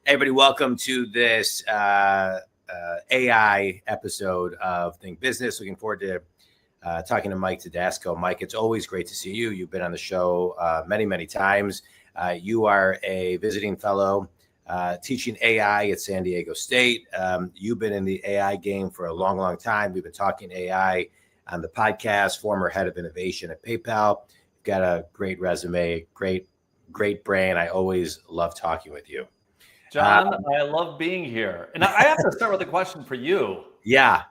Hey, everybody, welcome to this AI episode of Think Business. Looking forward to talking to Mike Tedesco. Mike, it's always great to see you. You've been on the show many, many times. You are a visiting fellow teaching AI at San Diego State. You've been in the AI game for a long, long time. We've been talking AI on the podcast, former head of innovation at PayPal. You've got a great resume, great brain. I always love talking with you. John, I love being here. And I have to start with a question for you. Yeah.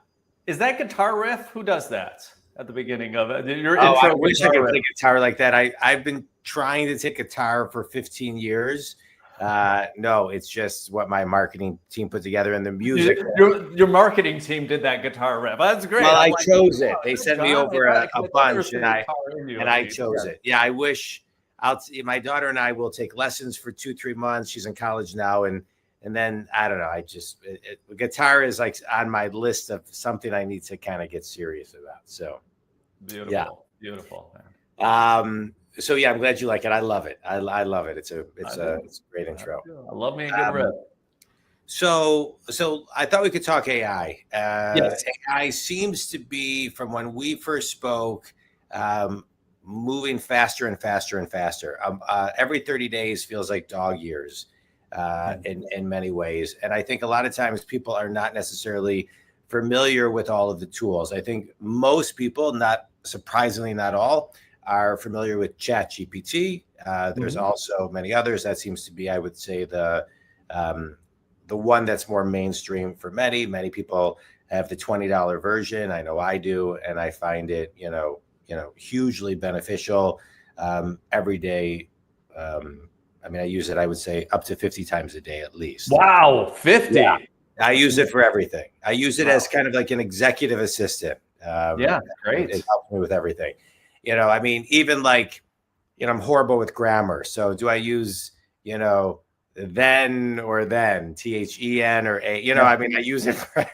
Is that guitar riff? Who does that at the beginning of it? Your I intro wish I guitar could riff. play guitar like that. I've been trying to take guitar for 15 years. No, it's just what my marketing team put together, and the music. Your marketing team did that guitar riff. That's great. Well, I'm I like, chose it. "Oh, They sent John, me over I a thought there bunch, was and some guitar in you, at I least." chose it. Yeah, I wish. My daughter and I will take lessons for 2-3 months. She's in college now, and then I don't know. Guitar is like on my list of something I need to kind of get serious about. So Beautiful, yeah. Beautiful. Man. So yeah, I'm glad you like it. I love it. I love it. It's a great intro. I love me a good riff. So I thought we could talk AI. Yes. AI seems to be, from when we first spoke, moving faster and faster and faster. Every 30 days feels like dog years in many ways. And I think a lot of times people are not necessarily familiar with all of the tools. I think most people, not surprisingly, not all, are familiar with ChatGPT. There's also many others. That seems to be, I would say, the one that's more mainstream for many. Many people have the $20 version. I know I do, and I find it, hugely beneficial every day. I use it, I would say, up to 50 times a day at least. Wow, 50. Yeah. I use it for everything. I use it as kind of like an executive assistant. Yeah, great. It helps me with everything. Even like, I'm horrible with grammar. So do I use, then or then, THEN or A? I use it for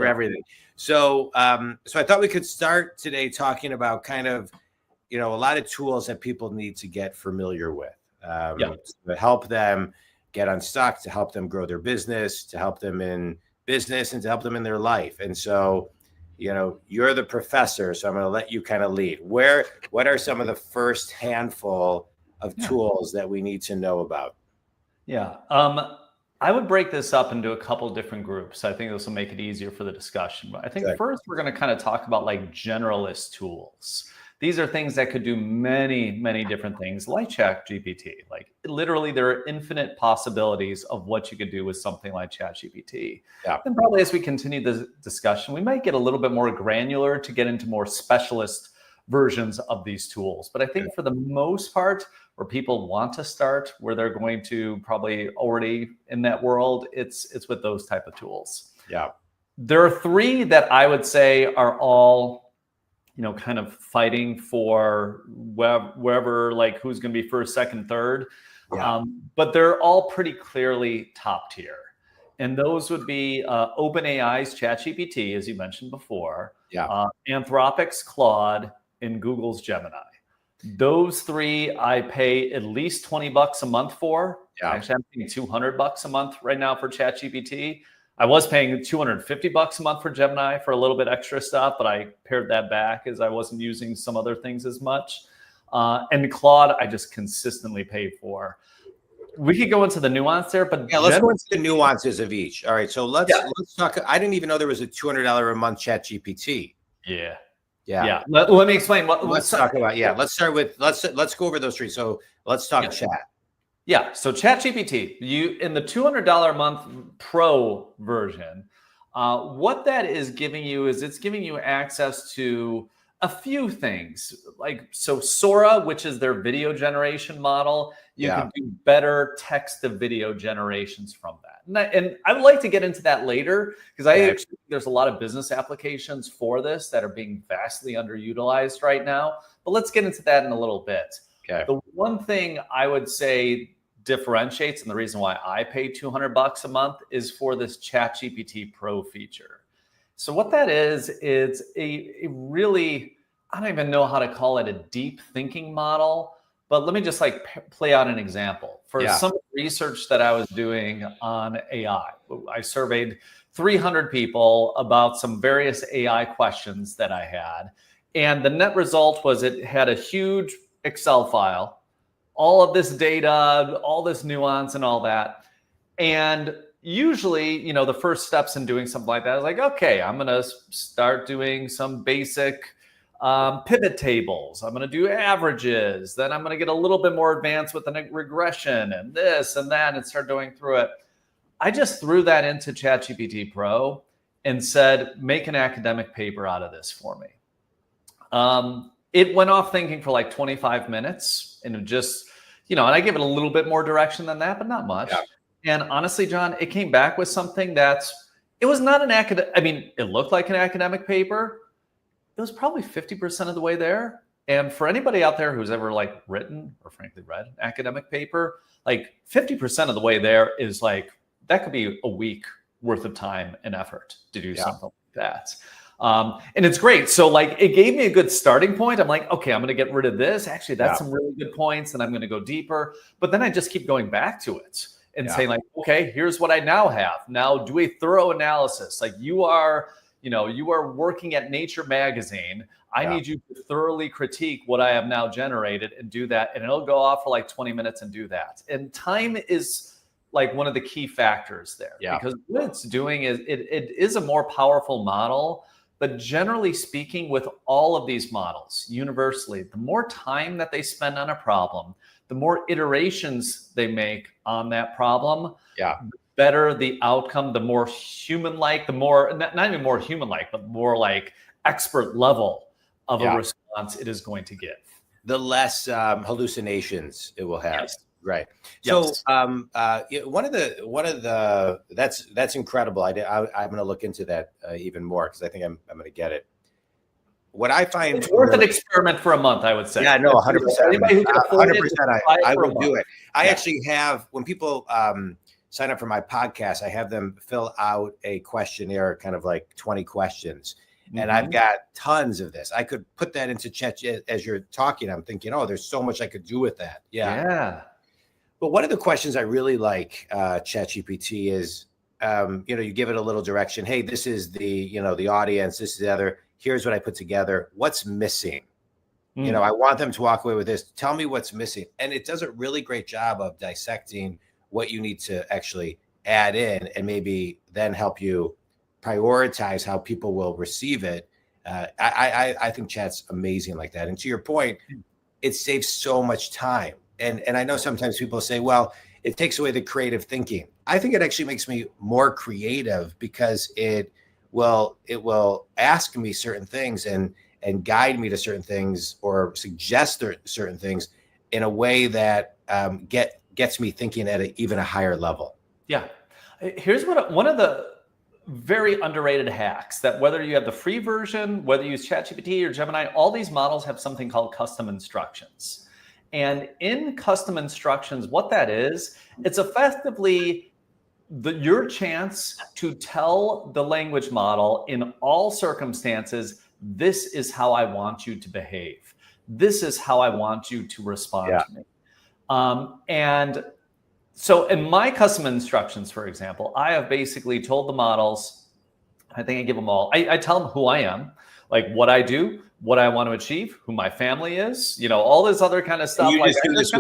everything. So I thought we could start today talking about kind of, a lot of tools that people need to get familiar with to help them get unstuck, to help them grow their business, to help them in business, and to help them in their life. And so, you're the professor, so I'm going to let you kind of lead. What are some of the first handful of tools that we need to know about? Yeah. I would break this up into a couple different groups. I think this will make it easier for the discussion. But I think first we're going to kind of talk about like generalist tools. These are things that could do many, many different things, like ChatGPT. Like literally, there are infinite possibilities of what you could do with something like ChatGPT. Yeah. And probably as we continue the discussion, we might get a little bit more granular to get into more specialist versions of these tools. But I think for the most part, where people want to start, where they're going to probably already in that world, it's with those type of tools. Yeah. There are three that I would say are all, kind of fighting for wherever, like who's going to be first, second, third. Yeah. But they're all pretty clearly top tier. And those would be OpenAI's ChatGPT, as you mentioned before, Anthropic's Claude, and Google's Gemini. Those three I pay at least $20 a month for. Yeah. Actually, I'm paying $200 a month right now for ChatGPT. I was paying $250 a month for Gemini for a little bit extra stuff, but I pared that back as I wasn't using some other things as much. And Claude, I just consistently pay for. We could go into the nuance there, but let's go into the nuances of each. All right, so let's talk. I didn't even know there was a $200 a month ChatGPT. Yeah. Let me explain. Let's talk about Let's start with let's go over those three. So let's talk chat. Yeah. So ChatGPT, in the $200 a month Pro version, what that is giving you is it's giving you access to a few things. Like Sora, which is their video generation model, you can do better text to video generations from that. And I would like to get into that later because I actually think there's a lot of business applications for this that are being vastly underutilized right now. But let's get into that in a little bit. Okay. The one thing I would say differentiates, and the reason why I pay $200 a month, is for this ChatGPT Pro feature. So what that is a really, I don't even know how to call it, a deep thinking model but let me just like play out an example. For Yeah. some research that I was doing on AI, I surveyed 300 people about some various AI questions that I had. And the net result was it had a huge Excel file, all of this data, all this nuance and all that. And usually, you know, the first steps in doing something like that is like, okay, I'm going to start doing some basic pivot tables. I'm going to do averages. Then I'm going to get a little bit more advanced with the regression and this and that and start going through it. I just threw that into ChatGPT Pro and said, make an academic paper out of this for me. It went off thinking for like 25 minutes and it just, you know, and I gave it a little bit more direction than that, but not much. Yeah. And honestly, John, it came back with something it was not an academic, I mean, it looked like an academic paper. It was probably 50% of the way there. And for anybody out there who's ever like written or frankly read an academic paper, like 50% of the way there is like, that could be a week worth of time and effort to do something like that. And it's great. So like, it gave me a good starting point. I'm like, okay, I'm going to get rid of this. Actually, that's some really good points and I'm going to go deeper. But then I just keep going back to it and saying like, okay, here's what I now have. Now do a thorough analysis. Like you are working at Nature magazine. I need you to thoroughly critique what I have now generated and do that. And it'll go off for like 20 minutes and do that. And time is like one of the key factors there because what it's doing is it is a more powerful model, but generally speaking with all of these models universally, the more time that they spend on a problem, the more iterations they make on that problem, the better the outcome, the more human-like, the more, not even more human-like, but more like expert level of a response it is going to give. The less hallucinations it will have. Yes. Right. So one of the that's incredible. I'm going to look into that even more because I think I'm going to get it. What I find it's worth an experiment for a month, I would say. Yeah, no, 100%. 100%. I will do it. I actually have, when people sign up for my podcast, I have them fill out a questionnaire, kind of like 20 questions. And I've got tons of this. I could put that into Chat as you're talking. I'm thinking, oh, there's so much I could do with that. Yeah. But one of the questions I really like ChatGPT is, you give it a little direction. Hey, this is the audience. This is the other. Here's what I put together. What's missing? I want them to walk away with this. Tell me what's missing. And it does a really great job of dissecting what you need to actually add in and maybe then help you prioritize how people will receive it. I think Chat's amazing like that. And to your point, it saves so much time. And I know sometimes people say, well, it takes away the creative thinking. I think it actually makes me more creative because it will ask me certain things and guide me to certain things or suggest certain things in a way that gets me thinking at even a higher level. Yeah. Here's one of the very underrated hacks that whether you have the free version, whether you use ChatGPT or Gemini, all these models have something called custom instructions. And in custom instructions, what that is, it's effectively your chance to tell the language model in all circumstances, this is how I want you to behave. This is how I want you to respond to me. And so in my custom instructions, for example, I have basically told the models, I think I give them all, I tell them who I am, like what I do, what I want to achieve, who my family is, all this other kind of stuff. You just do this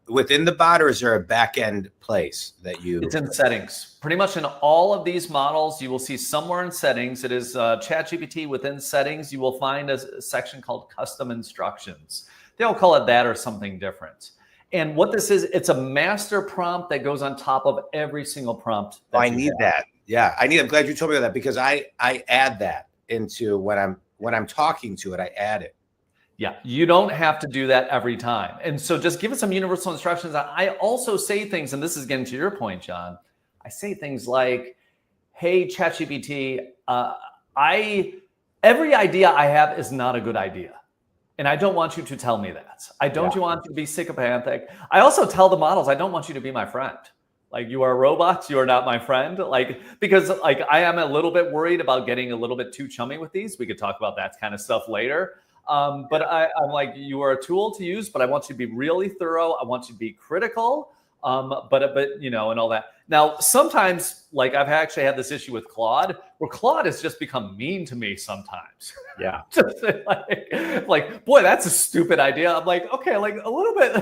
within the bot, or is there a back end place that you? It's in settings. Pretty much in all of these models, you will see somewhere in settings. It is ChatGPT within settings. You will find a section called custom instructions. They'll call it that or something different. And what this is, it's a master prompt that goes on top of every single prompt. I need that. Yeah, I'm glad you told me that because I add that into when I'm talking to it, I add it. Yeah, you don't have to do that every time. And so just give it some universal instructions. I also say things, and this is getting to your point, John. I say things like, hey, ChatGPT, every idea I have is not a good idea. And I don't want you to tell me that. I don't want you to be psychopathic. I also tell the models, I don't want you to be my friend. Like, you are a robot, you are not my friend. Because I am a little bit worried about getting a little bit too chummy with these. We could talk about that kind of stuff later. But I'm like, you are a tool to use, but I want you to be really thorough. I want you to be critical. But and all that. Now, sometimes, like I've actually had this issue with Claude, where Claude has just become mean to me sometimes. Yeah. Just like, boy, that's a stupid idea. I'm like, okay, like a little bit,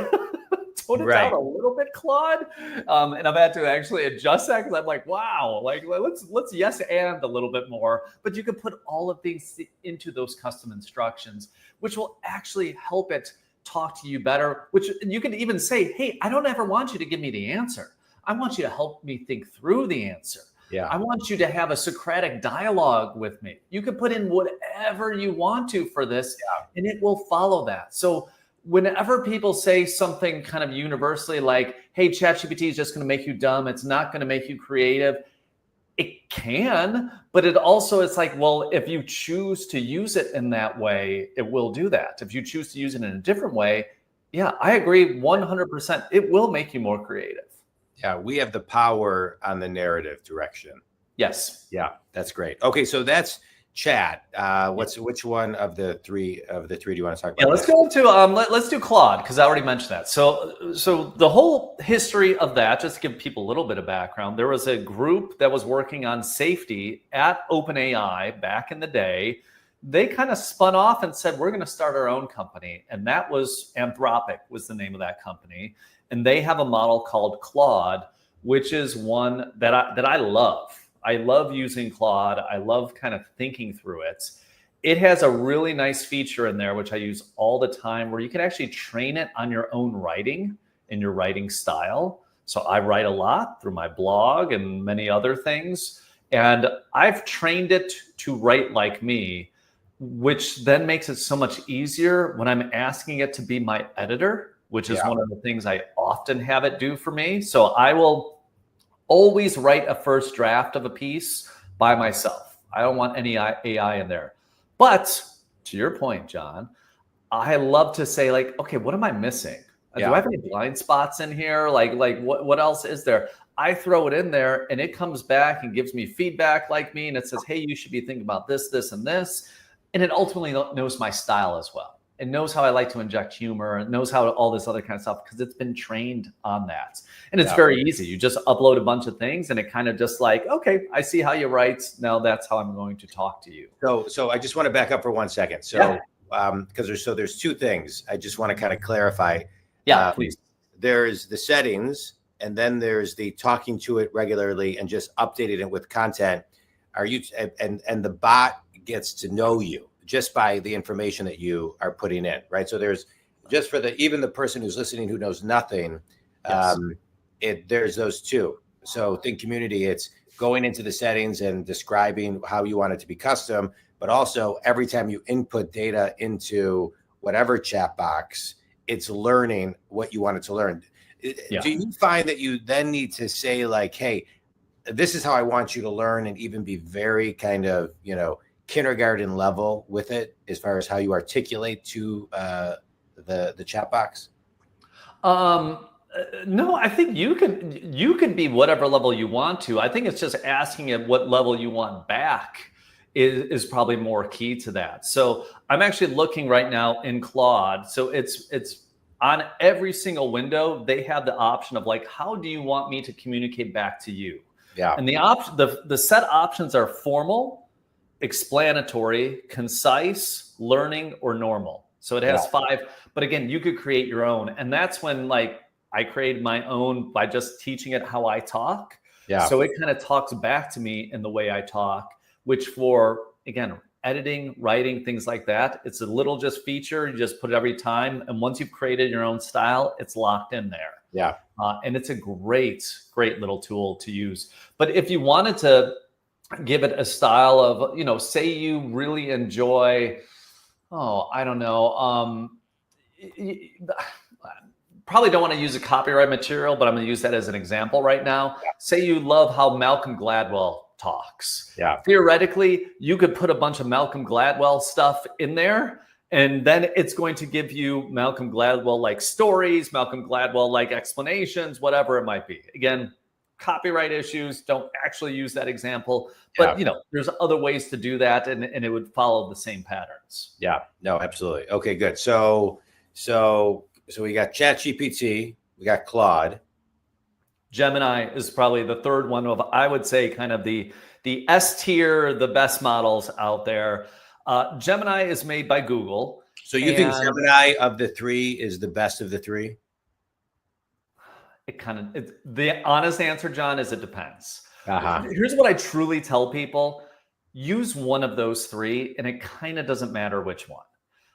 tone it down a little bit, Claude. And I've had to actually adjust that because I'm like, wow, like let's yes and a little bit more. But you can put all of these into those custom instructions, which will actually help it talk to you better, which you can even say, hey, I don't ever want you to give me the answer. I want you to help me think through the answer. Yeah. I want you to have a Socratic dialogue with me. You can put in whatever you want to for this, and it will follow that. So whenever people say something kind of universally like, hey, ChatGPT is just going to make you dumb, it's not going to make you creative, it can, but it's like, well, if you choose to use it in that way, it will do that. If you choose to use it in a different way, yeah, I agree 100%. It will make you more creative. Yeah, we have the power on the narrative direction. Yes. Yeah, that's great. Okay, so that's chat. Which one of the three do you want to talk about? Yeah, let's go into let's do Claude, because I already mentioned that. So the whole history of that, just to give people a little bit of background, there was a group that was working on safety at OpenAI back in the day. They kind of spun off and said, we're going to start our own company. And that was Anthropic was the name of that company. And they have a model called Claude, which is one that I love. I love using Claude. I love kind of thinking through it. It has a really nice feature in there, which I use all the time, where you can actually train it on your own writing and your writing style. So I write a lot through my blog and many other things. And I've trained it to write like me, which then makes it so much easier when I'm asking it to be my editor, which is one of the things I often have it do for me. So I will always write a first draft of a piece by myself. I don't want any AI in there. But to your point, John, I love to say, like, okay, what am I missing? Do I have any blind spots in here? Like what else is there? I throw it in there and it comes back and gives me feedback like me. And it says, hey, you should be thinking about this, this, and this. And it ultimately knows my style as well. It knows how I like to inject humor. It knows how all this other kind of stuff, because it's been trained on that. And it's very easy. You just upload a bunch of things and it kind of just like, okay, I see how you write. Now that's how I'm going to talk to you. So I just want to back up for 1 second. So because there's two things I just want to kind of clarify. Yeah, please. There's the settings, and then there's the talking to it regularly and just updating it with content. Are you and the bot gets to know you just by the information that you are putting in, right? So there's just for even the person who's listening who knows nothing, there's those two. So think community, it's going into the settings and describing how you want it to be custom, but also every time you input data into whatever chat box, it's learning what you want it to learn. Do you find that you then need to say like, hey, this is how I want you to learn, and even be very kind of, kindergarten level with it as far as how you articulate to the chat box? No, I think you can be whatever level you want to. I think it's just asking it what level you want back is probably more key to that. So I'm actually looking right now in Claude. So it's on every single window, they have the option of like, how do you want me to communicate back to you? Yeah. And the set options are formal, explanatory, concise, learning, or normal. So it has 5, but again, you could create your own. And that's when like I created my own by just teaching it how I talk. Yeah. So it kind of talks back to me in the way I talk, which for, again, editing, writing, things like that, it's a little just feature. You just put it every time. And once you've created your own style, it's locked in there. Yeah. And it's a great little tool to use. But if you wanted to give it a style of, say you really enjoy, I don't know, probably don't want to use a copyright material, but I'm going to use that as an example right now. Yeah. Say you love how Malcolm Gladwell talks. Yeah. Theoretically, you could put a bunch of Malcolm Gladwell stuff in there, and then it's going to give you Malcolm Gladwell like stories, Malcolm Gladwell like explanations, whatever it might be. Again, copyright issues, don't actually use that example. But there's other ways to do that, and it would follow the same patterns. Yeah, no, absolutely. Okay, good. So we got ChatGPT, we got Claude. Gemini is probably the third one of, I would say, kind of the S tier, the best models out there. Gemini is made by Google. So you think Gemini of the three is the best of the three? The honest answer, John, is it depends. Uh-huh. Here's what I truly tell people. Use one of those three, and it kind of doesn't matter which one.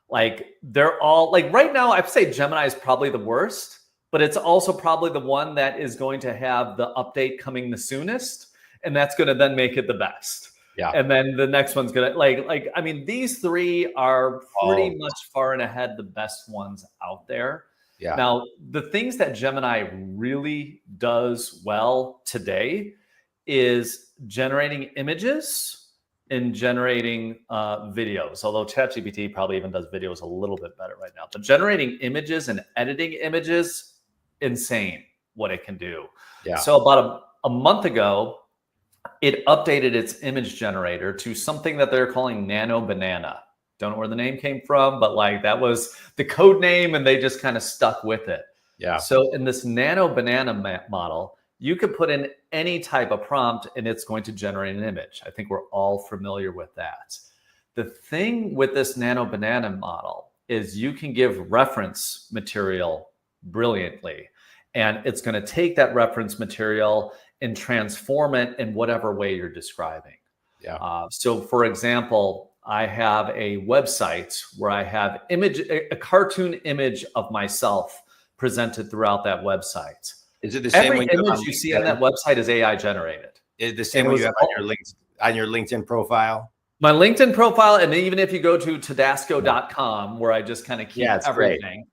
Like, they're all, like, right now, I'd say Gemini is probably the worst, but it's also probably the one that is going to have the update coming the soonest, and that's going to then make it the best. Yeah. And then the next one's going to, I mean, these three are pretty much far and ahead the best ones out there. Yeah. Now, the things that Gemini really does well today is generating images and generating videos, although ChatGPT probably even does videos a little bit better right now. But generating images and editing images, insane what it can do. Yeah. So about a month ago, it updated its image generator to something that they're calling Nano Banana. Don't know where the name came from, but like that was the code name, and they just kind of stuck with it. Yeah. So in this Nano Banana model, you could put in any type of prompt and it's going to generate an image. I think we're all familiar with that. The thing with this Nano Banana model is you can give reference material brilliantly, and it's going to take that reference material and transform it in whatever way you're describing. Yeah. So for example, I have a website where I have a cartoon image of myself presented throughout that website. Is it the same? Every image you see on that website is AI generated. Is it the same one you have on your LinkedIn profile? My LinkedIn profile, and even if you go to tedasco.com, where I just kind of keep everything.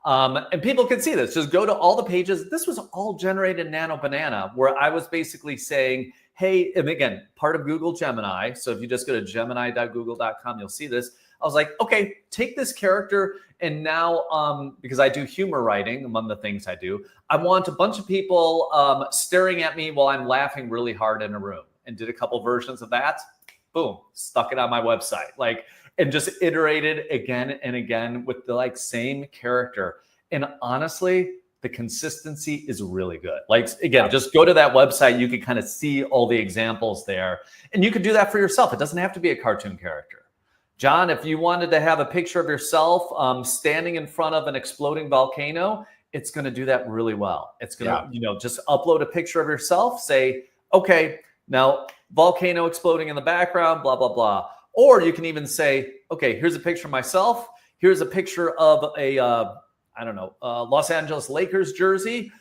And people can see this. Just go to all the pages. This was all generated in Nano Banana, where I was basically saying, hey, and again, part of Google Gemini. So if you just go to gemini.google.com, you'll see this. I was like, okay, take this character, and now, because I do humor writing, among the things I do, I want a bunch of people staring at me while I'm laughing really hard in a room, and did a couple versions of that. Boom, stuck it on my website, and just iterated again and again with the same character. And honestly, the consistency is really good. Again, just go to that website. You can kind of see all the examples there, and you can do that for yourself. It doesn't have to be a cartoon character. John, if you wanted to have a picture of yourself standing in front of an exploding volcano, it's going to do that really well. It's going to, just upload a picture of yourself, say, okay, now volcano exploding in the background, blah, blah, blah. Or you can even say, okay, here's a picture of myself. Here's a picture of a, Los Angeles Lakers jersey.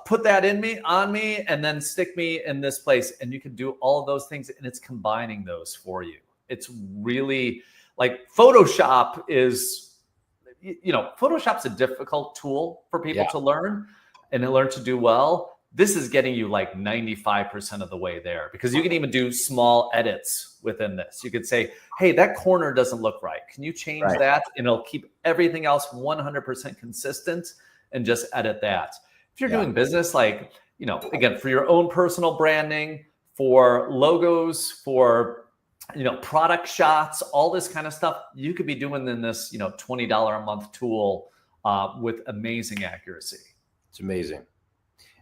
Put that on me, and then stick me in this place. And you can do all of those things, and it's combining those for you. It's really Photoshop is, Photoshop's a difficult tool for people to learn and to learn to do well. This is getting you 95% of the way there, because you can even do small edits within this. You could say, hey, that corner doesn't look right. Can you change that? And it'll keep everything else 100% consistent, and just edit that. If you're doing business, again, for your own personal branding, for logos, for product shots, all this kind of stuff, you could be doing in this, $20 a month tool with amazing accuracy. It's amazing.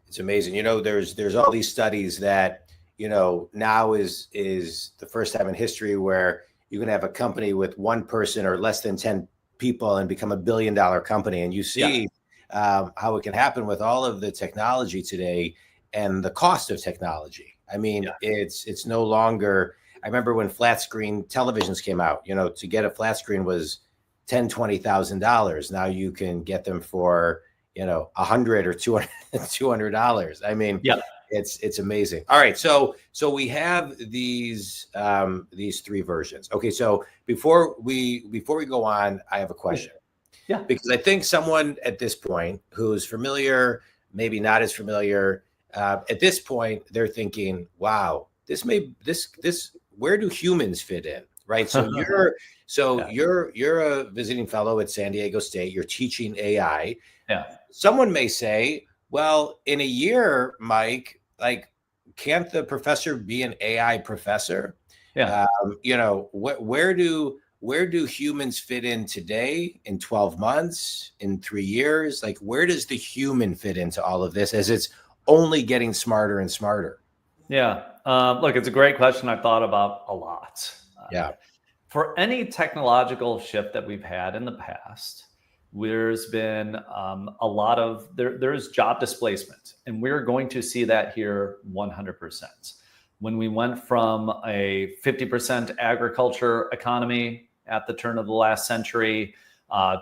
It's amazing. There's all these studies that, now is the first time in history where you can have a company with one person or less than 10 people and become $1 billion company. And you see how it can happen with all of the technology today and the cost of technology. I mean, it's no longer, I remember when flat screen televisions came out, to get a flat screen was $10,000, $20,000. Now you can get them for, $100 or $200. I mean, it's amazing. All right. So we have these three versions. Okay. So before we go on, I have a question. Yeah. Because I think someone at this point who's familiar, maybe not as familiar, at this point, they're thinking, wow, where do humans fit in? Right. So you're a visiting fellow at San Diego State. You're teaching AI. Yeah. Someone may say, well, in a year, Mike, can't the professor be an AI professor? Yeah. Where do humans fit in today, in 12 months, in 3 years? Like, where does the human fit into all of this as it's only getting smarter and smarter? Yeah. Look, it's a great question I've thought about a lot. Yeah. For any technological shift that we've had in the past, there's been a lot of there's job displacement, and we're going to see that here 100%. When we went from a 50% agriculture economy at the turn of the last century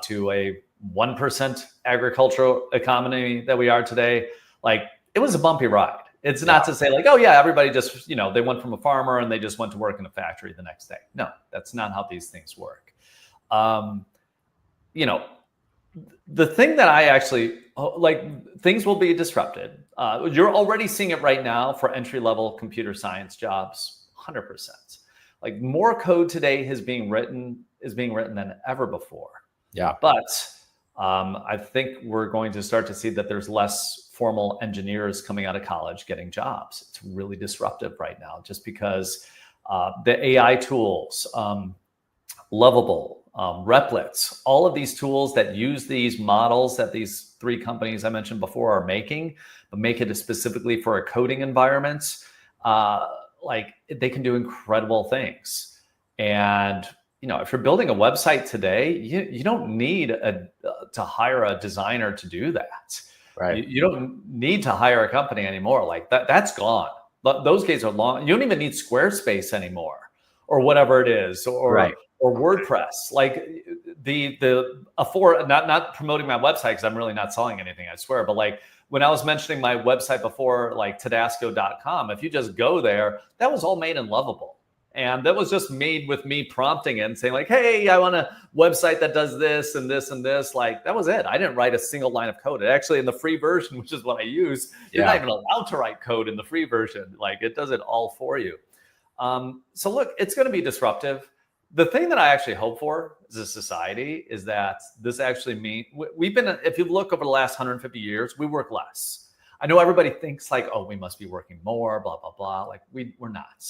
to a 1% agricultural economy that we are today, like, it was a bumpy ride. It's not to say like, oh yeah, everybody just, they went from a farmer and they just went to work in a factory the next day. No, that's not how these things work. The thing that I actually like, things will be disrupted. You're already seeing it right now for entry-level computer science jobs, 100%. Like, more code today is being written than ever before. Yeah. But I think we're going to start to see that there's less formal engineers coming out of college getting jobs. It's really disruptive right now, just because the AI tools, Lovable, Replets, all of these tools that use these models that these 3 companies I mentioned before are making, but make it specifically for a coding environment, like, they can do incredible things. And if you're building a website today, you don't need to hire a designer to do that. Right. You don't need to hire a company anymore. Like, that's gone. Those days are long. You don't even need Squarespace anymore, or whatever it is, or WordPress. Like, not promoting my website, because I'm really not selling anything, I swear. But like, when I was mentioning my website before, like Tedasco.com, if you just go there, that was all made in Lovable. And that was just made with me prompting it and saying like, hey, I want a website that does this and this and this. Like, that was it. I didn't write a single line of code. It actually, in the free version, which is what I use, you're not even allowed to write code in the free version. Like, it does it all for you. So look, it's going to be disruptive. The thing that I actually hope for as a society is that this actually means if you look over the last 150 years, we work less. I know everybody thinks like, oh, we must be working more, blah, blah, blah. Like, we're not.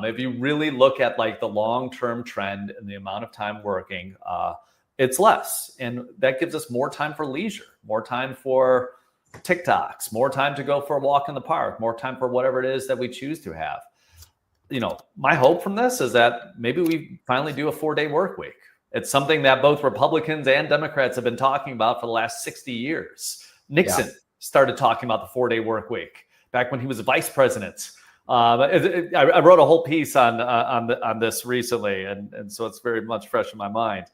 If you really look at like the long-term trend and the amount of time working, it's less. And that gives us more time for leisure, more time for TikToks, more time to go for a walk in the park, more time for whatever it is that we choose to have. My hope from this is that maybe we finally do a 4-day work week. It's something that both Republicans and Democrats have been talking about for the last 60 years. Nixon started talking about the 4-day work week back when he was vice president. I wrote a whole piece on this recently, and so it's very much fresh in my mind.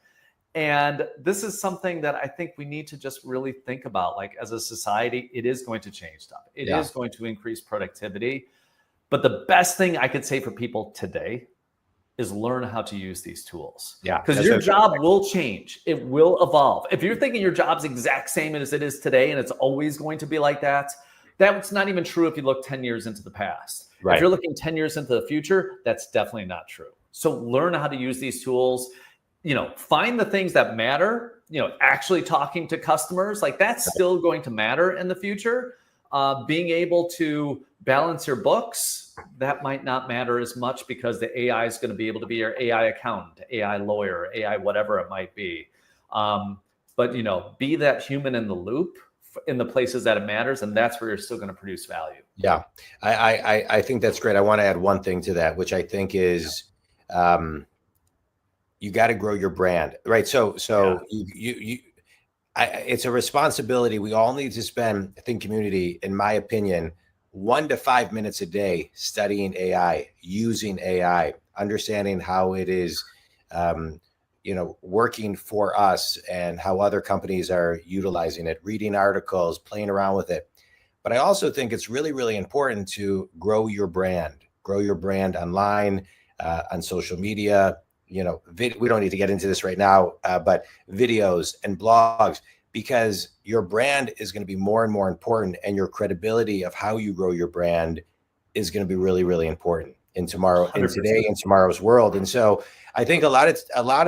And this is something that I think we need to just really think about. Like, as a society, it is going to change stuff. It is going to increase productivity. But the best thing I could say for people today is learn how to use these tools. Yeah. Because your job will change. It will evolve. If you're thinking your job's exact same as it is today, and it's always going to be like that, that's not even true if you look 10 years into the past. Right. If you're looking 10 years into the future, that's definitely not true. So learn how to use these tools. Find the things that matter. Actually talking to customers, like, that's still going to matter in the future. Being able to balance your books, that might not matter as much, because the AI is going to be able to be your AI accountant, AI lawyer, AI whatever it might be. But be that human in the loop in the places that it matters, and that's where you're still going to produce value. Yeah, I think that's great. I want to add one thing to that, which I think is you got to grow your brand, right? So it's a responsibility. We all need to spend, I think, community, in my opinion, 1 to 5 minutes a day studying AI, using AI, understanding how it is, working for us and how other companies are utilizing it, reading articles, playing around with it. But I also think it's really, really important to grow your brand online, on social media. We don't need to get into this right now, but videos and blogs, because your brand is going to be more and more important, and your credibility of how you grow your brand is going to be really, really important. in tomorrow, in 100%. today, in tomorrow's world. And so I think a lot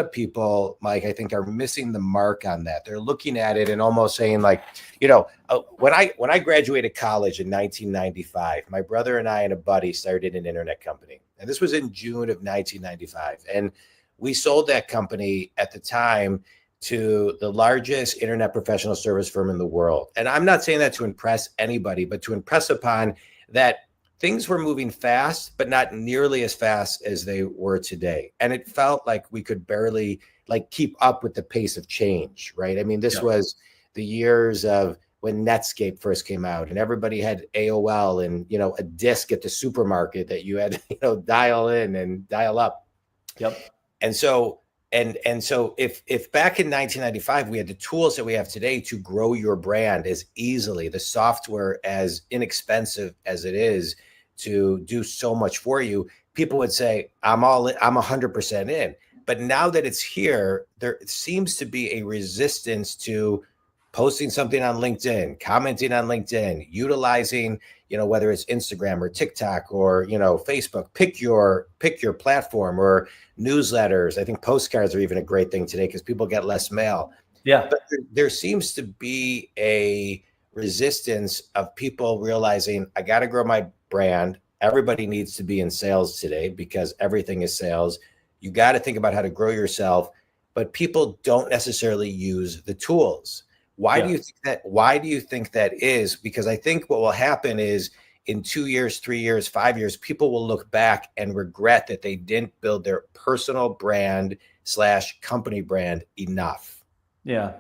of people, Mike, I think are missing the mark on that. They're looking at it and almost saying like, when I graduated college in 1995, my brother and I and a buddy started an internet company. And this was in June of 1995. And we sold that company at the time to the largest internet professional service firm in the world. And I'm not saying that to impress anybody, but to impress upon that things were moving fast, but not nearly as fast as they were today. And it felt like we could barely like keep up with the pace of change, right? I mean, this was the years of when Netscape first came out and everybody had AOL and, a disc at the supermarket that you had, dial in and dial up. Yep. And so, and so if back in 1995, we had the tools that we have today to grow your brand as easily, the software as inexpensive as it is to do so much for you, people would say, I'm 100% in. But now that it's here, there seems to be a resistance to posting something on LinkedIn, commenting on LinkedIn, utilizing, whether it's Instagram or TikTok or, Facebook, pick your platform, or newsletters. I think postcards are even a great thing today because people get less mail. Yeah. But there seems to be a resistance of people realizing I got to grow my brand. Everybody needs to be in sales today because everything is sales. You got to think about how to grow yourself, but people don't necessarily use the tools. Why do you think that? Why do you think that is? Because I think what will happen is in 2 years, 3 years, 5 years, people will look back and regret that they didn't build their personal brand / company brand enough. Yeah.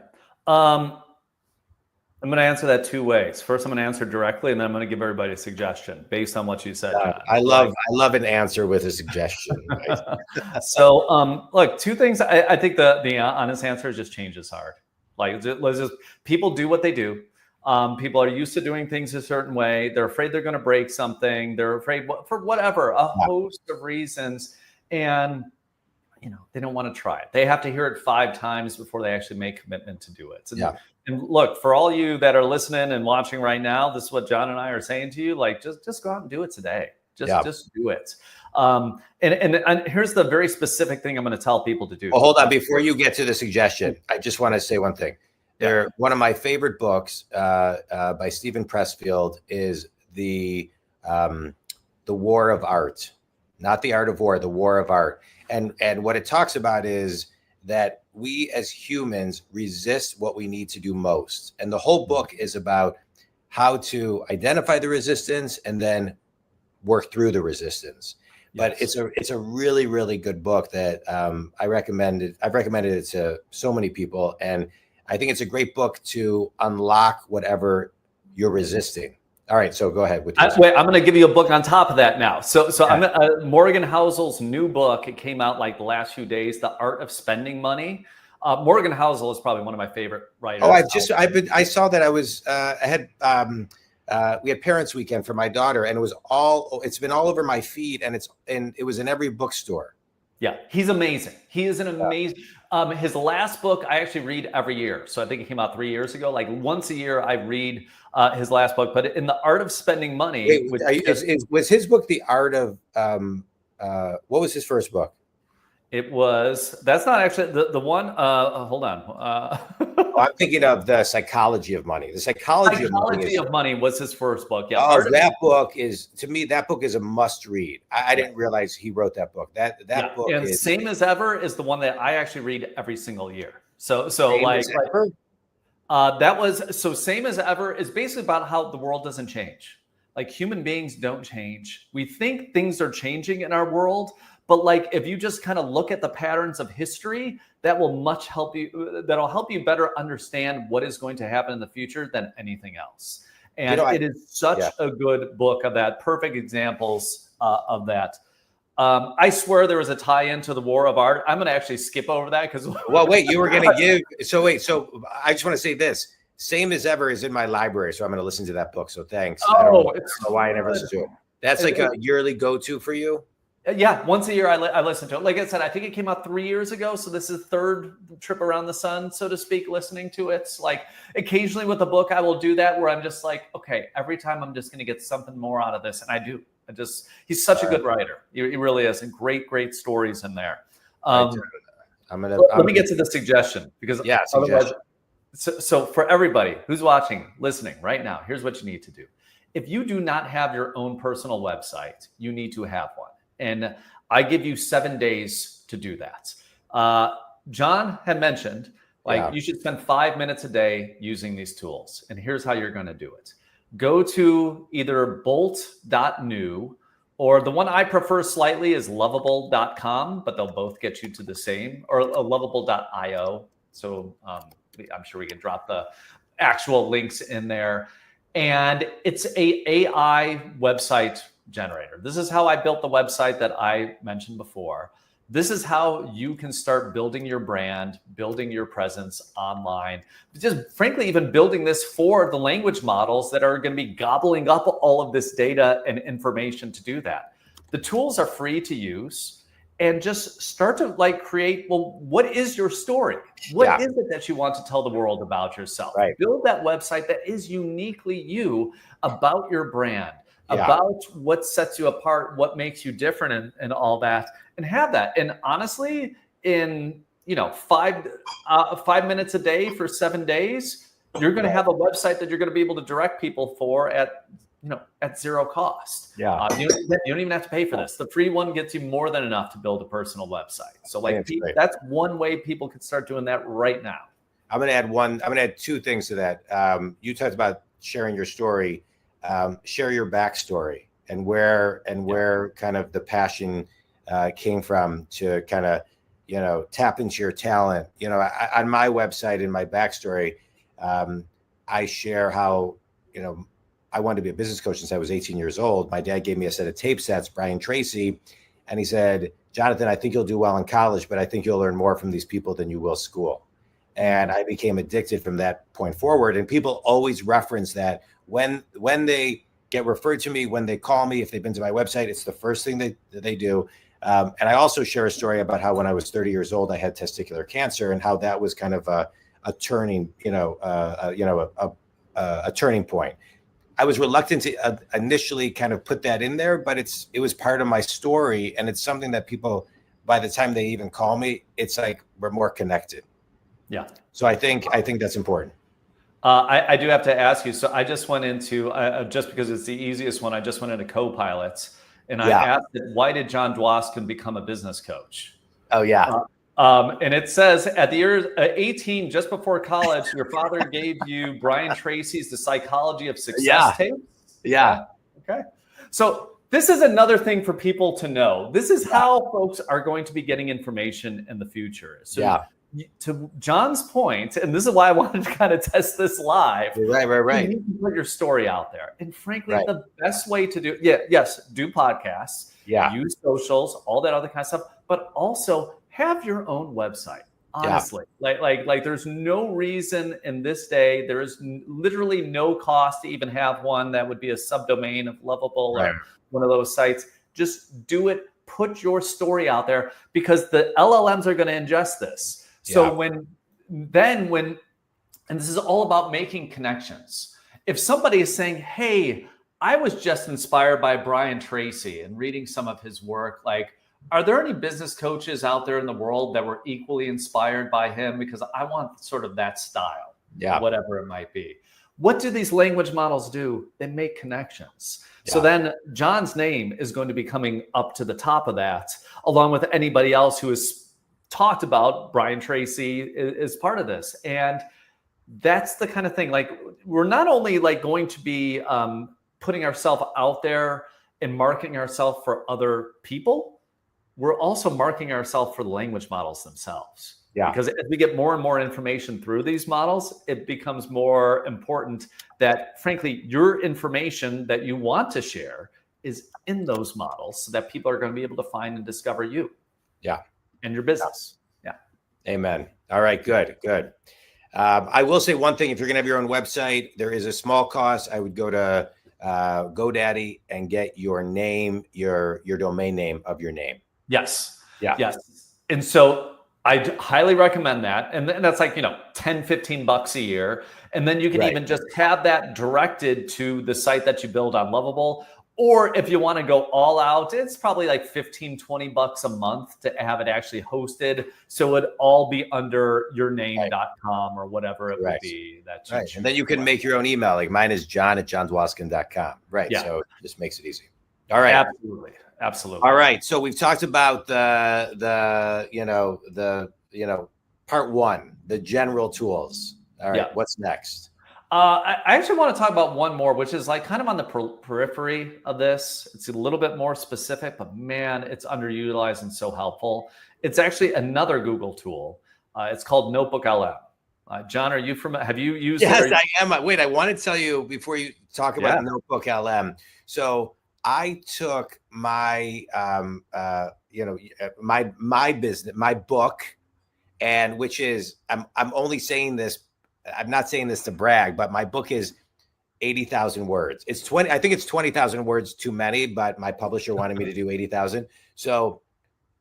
I'm going to answer that two ways. First, I'm going to answer directly, and then I'm going to give everybody a suggestion based on what you said, John. I love an answer with a suggestion. Right? So, look, two things. I think the honest answer is just change is hard. Like, let's just people do what they do. People are used to doing things a certain way. They're afraid they're going to break something. They're afraid for whatever, a host of reasons, and they don't want to try it. They have to hear it 5 times before they actually make commitment to do it. And look, for all you that are listening and watching right now, this is what John and I are saying to you. Like, just go out and do it today. Just do it. And here's the very specific thing I'm going to tell people to do. Well, hold on. Before you get to the suggestion, I just want to say one thing. One of my favorite books by Stephen Pressfield is the War of Art, not the Art of War, the War of Art. And what it talks about is that we as humans resist what we need to do most. And the whole book is about how to identify the resistance and then work through the resistance. But it's a really, really good book that I've recommended it to so many people. And I think it's a great book to unlock whatever you're resisting. All right, so go ahead with yours. Wait, I'm going to give you a book on top of that now. So I'm Morgan Housel's new book. It came out like the last few days, The Art of Spending Money. Morgan Housel is probably one of my favorite writers. I saw that we had Parents Weekend for my daughter, and it's been all over my feed, and it was in every bookstore. Yeah, he's amazing. He is an amazing. His last book I actually read every year. So I think it came out 3 years ago. Like once a year, I read his last book. But in The Art of Spending Money, was his book The Art of? What was his first book? That's not actually the one. Hold on. I'm thinking of The Psychology of Money. The Psychology of Money was his first book. Yeah. Oh, that book is a must read. I didn't realize he wrote that book. That book is Same as Ever is the one that I actually read every single year. So Same as Ever is basically about how the world doesn't change. Like human beings don't change. We think things are changing in our world, but like if you just kind of look at the patterns of history, that'll help you better understand what is going to happen in the future than anything else. And it is such a good book of that, perfect examples of that. I swear there was a tie-in to the War of Art. I'm going to actually skip over that because. Well, wait, you were going to give. So I just want to say this. Same as Ever is in my library, so I'm going to listen to that book. So thanks. I don't know why I never listened to it. That's like a yearly go-to for you. Yeah, once a year I listen to it. Like I said, I think it came out 3 years ago. So this is third trip around the sun, so to speak, listening to it. It's like occasionally with a book, I will do that where I'm just like, okay, every time I'm just going to get something more out of this. And I do. He's such a good writer. He really is, and great stories in there. Let me get to the suggestion, because otherwise, so for everybody who's watching, listening right now, here's what you need to do. If you do not have your own personal website, you need to have one. And I give you 7 days to do that. John had mentioned, you should spend 5 minutes a day using these tools. And here's how you're going to do it. Go to either bolt.new, or the one I prefer slightly is lovable.com, but they'll both get you to the same, or lovable.io. So I'm sure we can drop the actual links in there. And it's a AI website generator. This is how I built the website that I mentioned before. This is how you can start building your brand, building your presence online. Just frankly, even building this for the language models that are going to be gobbling up all of this data and information to do that. The tools are free to use, and just start to create, what is your story? What is it that you want to tell the world about yourself? Right. Build that website that is uniquely you, about your brand, about what sets you apart, what makes you different, and all that, and have that. And honestly, in 5 minutes a day for 7 days, you're going to have a website that you're going to be able to direct people for at zero cost. You don't even have to pay for this. The free one gets you more than enough to build a personal website. So that's one way people can start doing that right now. I'm going to add 2 things to that. You talked about sharing your story. Share your backstory and where kind of the passion came from to kind of tap into your talent. On my website, in my backstory, I share how I wanted to be a business coach since I was 18 years old. My dad gave me a set of tape sets, Brian Tracy, and he said, "Jonathan, I think you'll do well in college, but I think you'll learn more from these people than you will school." And I became addicted from that point forward. And people always reference that when they get referred to me, when they call me, if they've been to my website, it's the first thing that they do. And I also share a story about how when I was 30 years old, I had testicular cancer, and how that was kind of a turning, a turning point. I was reluctant to initially kind of put that in there, but it was part of my story, and it's something that people, by the time they even call me, it's like we're more connected. Yeah. So I think that's important. I do have to ask you. So I just went into, just because it's the easiest one, I just went into Copilots, and I asked it, why did John Dwoskin become a business coach? Oh, yeah. And it says, at the year 18, just before college, your father gave you Brian Tracy's The Psychology of Success tape? Yeah. Okay. So this is another thing for people to know. This is how folks are going to be getting information in the future. So to John's point, and this is why I wanted to kind of test this live. Right. You need to put your story out there. And frankly, the best way to do do podcasts, use socials, all that other kind of stuff, but also have your own website. Honestly, like there's no reason in this day, there is literally no cost to even have one that would be a subdomain of Lovable or one of those sites. Just do it. Put your story out there, because the LLMs are going to ingest this. So when and this is all about making connections. If somebody is saying, "Hey, I was just inspired by Brian Tracy and reading some of his work," are there any business coaches out there in the world that were equally inspired by him? Because I want sort of that style, whatever it might be. What do these language models do? They make connections. So then John's name is going to be coming up to the top of that, along with anybody else who has talked about Brian Tracy as part of this. And that's the kind of thing, we're not only going to be putting ourselves out there and marketing ourselves for other people, we're also marketing ourselves for the language models themselves. Because as we get more and more information through these models, it becomes more important that, frankly, your information that you want to share is in those models, so that people are going to be able to find and discover you. And your business. Amen. All right, good. I will say one thing: if you're going to have your own website, there is a small cost. I would go to GoDaddy and get your name, your domain name of your name. Yes. And so I highly recommend that. And that's $10-15 a year. And then you can even just have that directed to the site that you build on Lovable, Or if you want to go all out, it's probably like 15, 20 bucks a month to have it actually hosted. So it'd all be under yourname.com or whatever it would be. That right. And then you can make your own email. Like mine is john@johnswaskin.com. Right. Yeah. So it just makes it easy. All right. Absolutely. Absolutely. All right. So we've talked about the part one, the general tools. All right. Yeah. What's next? I actually want to talk about one more, which is like kind of on the periphery of this. It's a little bit more specific, but man, it's underutilized and so helpful. It's actually another Google tool. It's called Notebook LM. John, have you used it? Yes, I am. Wait, I want to tell you before you talk about Notebook LM. So I took my, my business, my book, and which is, I'm only saying this, I'm not saying this to brag, but my book is 80,000 words. It's 20. I think it's 20,000 words too many, but my publisher wanted me to do 80,000. So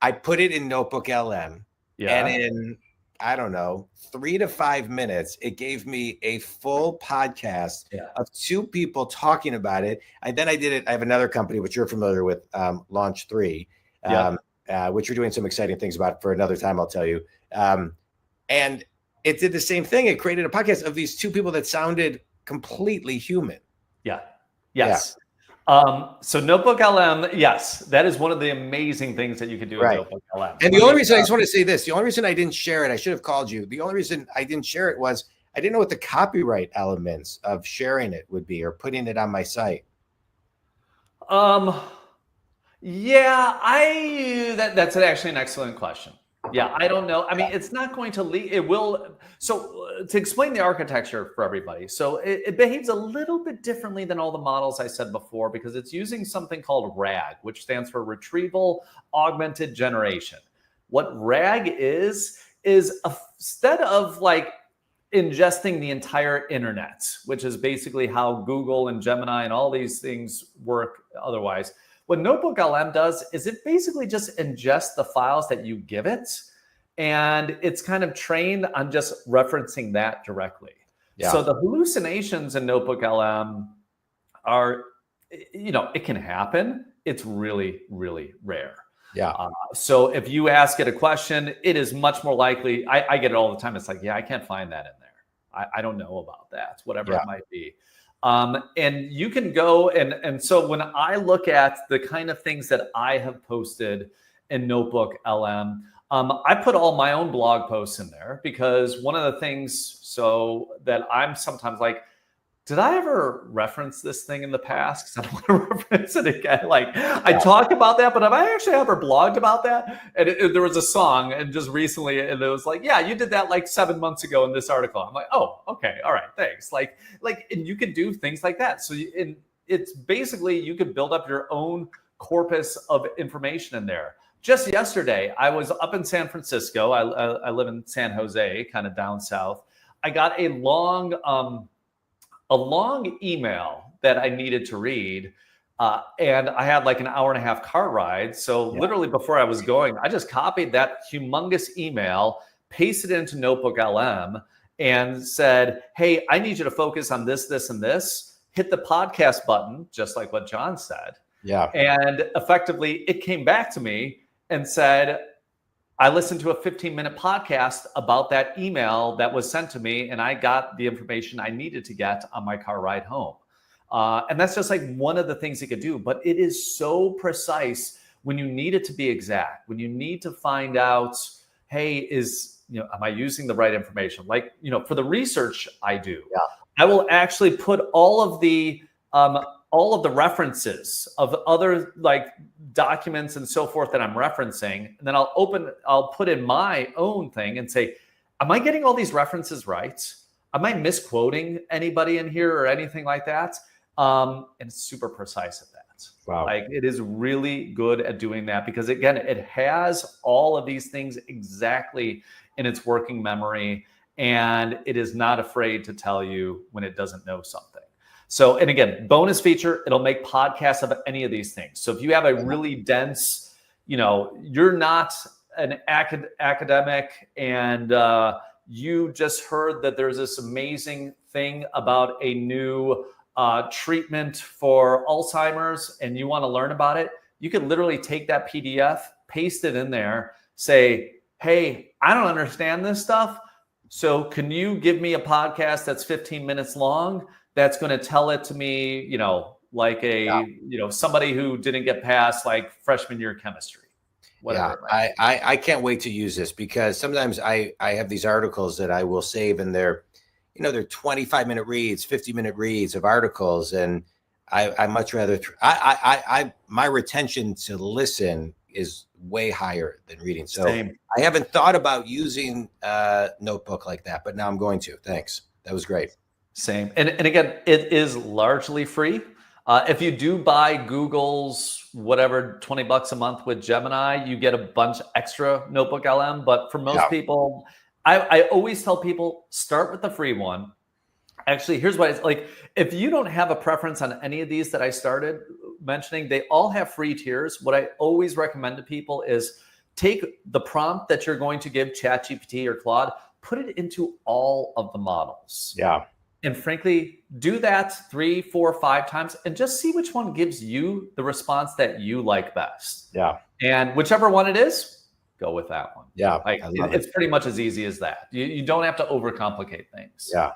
I put it in Notebook LM, and in, I don't know, 3 to 5 minutes, it gave me a full podcast of 2 people talking about it. And then I did it. I have another company, which you're familiar with, Launch 3, which we're doing some exciting things about for another time, I'll tell you. And it did the same thing. It created a podcast of these 2 people that sounded completely human. Yeah. Yes. Yeah. So Notebook LM, yes, that is one of the amazing things that you can do in Notebook LM. And the only reason I just want to say this, the only reason I didn't share it, I should have called you. The only reason I didn't share it was I didn't know what the copyright elements of sharing it would be or putting it on my site. That's actually an excellent question. Yeah, I don't know. I mean, it's not going to leak. It will. So to explain the architecture for everybody. So it behaves a little bit differently than all the models I said before because it's using something called RAG, which stands for Retrieval Augmented Generation. What RAG is instead of like ingesting the entire internet, which is basically how Google and Gemini and all these things work otherwise. What Notebook LM does is it basically just ingests the files that you give it, and it's kind of trained on just referencing that directly. Yeah. So the hallucinations in Notebook LM are, it can happen. It's really, really rare. Yeah. So if you ask it a question, it is much more likely. I get it all the time. It's like, I can't find that in there. I don't know about that, whatever it might be. And you can go and so when I look at the kind of things that I have posted in Notebook LM, I put all my own blog posts in there because one of the things so that I'm sometimes like, did I ever reference this thing in the past? Because I don't want to reference it again. Like I talk about that, but have I actually ever blogged about that? And there was a song, and just recently, and it was like, yeah, you did that like 7 months ago in this article. I'm like, oh, okay, all right, thanks. Like, and you can do things like that. So it's basically you could build up your own corpus of information in there. Just yesterday, I was up in San Francisco. I live in San Jose, kind of down south. I got a long email that I needed to read. And I had like an hour and a half car ride. So literally before I was going, I just copied that humongous email, pasted it into Notebook LM and said, hey, I need you to focus on this, this, and this. Hit the podcast button, just like what John said. Yeah. And effectively it came back to me and said, I listened to a 15-minute podcast about that email that was sent to me, and I got the information I needed to get on my car ride home. And that's just like one of the things it could do, but it is so precise when you need it to be exact, when you need to find out, hey, am I using the right information? Like, for the research I do, I will actually put all of the references of other like documents and so forth that I'm referencing. And then I'll put in my own thing and say, am I getting all these references right? Am I misquoting anybody in here or anything like that? And it's super precise at that. Wow. Like it is really good at doing that because again, it has all of these things exactly in its working memory. And it is not afraid to tell you when it doesn't know something. So, and again, bonus feature, it'll make podcasts of any of these things. So if you have a really dense, you're not an academic and you just heard that there's this amazing thing about a new treatment for Alzheimer's and you want to learn about it, you could literally take that PDF, paste it in there, say, hey, I don't understand this stuff. So can you give me a podcast that's 15 minutes long that's going to tell it to me, like somebody who didn't get past like freshman year chemistry. Whatever. Yeah, I can't wait to use this because sometimes I have these articles that I will save and they're 25-minute reads, 50-minute reads of articles. And I much rather, my retention to listen is way higher than reading. So Same. I haven't thought about using a notebook like that, but now I'm going to. Thanks. That was great. Same. And again, it is largely free. If you do buy Google's whatever $20 a month with Gemini, you get a bunch extra Notebook LM. But for most people, I always tell people start with the free one. Actually, here's what it's like. If you don't have a preference on any of these that I started mentioning, they all have free tiers. What I always recommend to people is take the prompt that you're going to give ChatGPT or Claude, put it into all of the models. Yeah. And frankly, do that 3, 4, 5 times and just see which one gives you the response that you like best. Yeah. And whichever one it is, go with that one. Yeah. It's pretty much as easy as that. You don't have to overcomplicate things. Yeah.